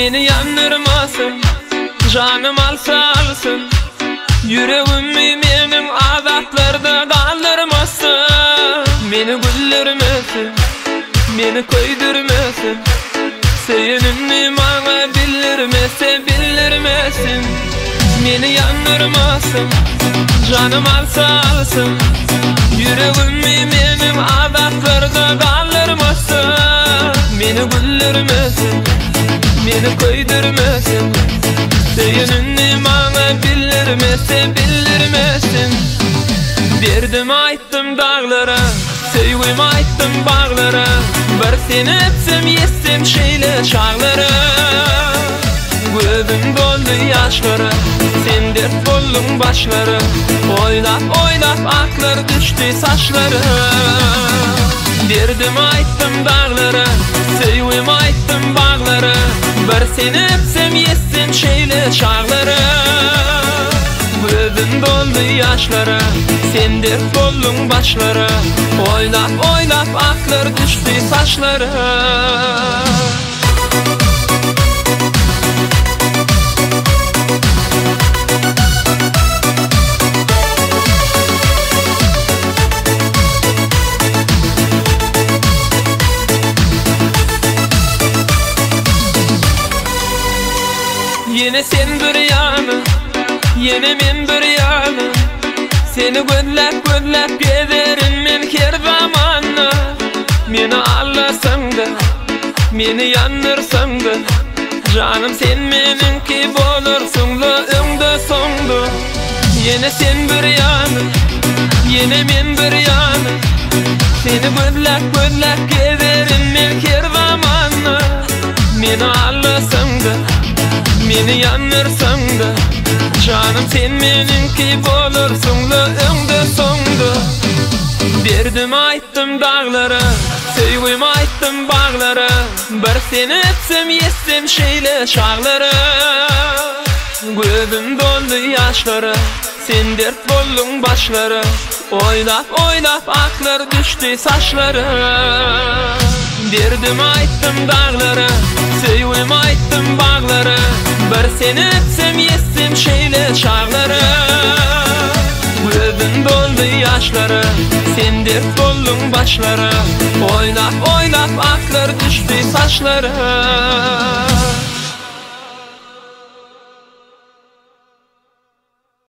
Meni yandırmasın, canım alsa alsın. Yüreğimi menim azaplarda kaldırmasın. Meni güldürmesin, meni koydurmasın. Seninni bana bildirmese bildirmesin. Meni yandırmasın, canım alsa alsın. Yüreğimi menim azaplarda kaldırmasın. Meni güldürmesin, meni koydurmasın. Seninni bana bildirmese bildirmesin. Derdim ayttım dağlara, sevgim ayttım bağlara. Bir seni öpsem yetsem şeyle çağlara. Gözüm doldu yaşlara, sen dert boldun başlara. Oylap oylap aklar düştü saçlara. Derdim ayttım dağlara, sevgim ayttım bağlara. Bir seni öpsem yetsem şeyle çağlara. Gözüm doldu yaşlara, sen dert boldun başlara. Oylap oylap aklar düştü saçlara. Yine sen bir yanı, yine men bir yanı. Seni gözlep gözlep gezerim men her zamanı. Meni ağlasan da, meni yandırsan da. Canım sen meninki bolursun da öňde soňda. Yine sen bir yanı, yine men bir yanı. Seni gözlep gözlep gezerim men her zamanı. Meni ağlasan da, meni yandırsan da. Canım sen meninki bolursun da öňde soňda. Derdim ayttım dağlara, sevgim ayttım bağlara. Bir seni öpsem yetsem şeyle çağlara. Gözüm doldu yaşlara, sen dert boldun başlara. Oylap oylap aklar düştü saçlara. Derdim ayttım dağlara, sevgim ayttım bağlara. Bir seni öpsem yetsem şeyle çağlara. Gözüm doldu yaşlara, sen dert boldun başlara. Oylap oylap aklar düştü saçlara.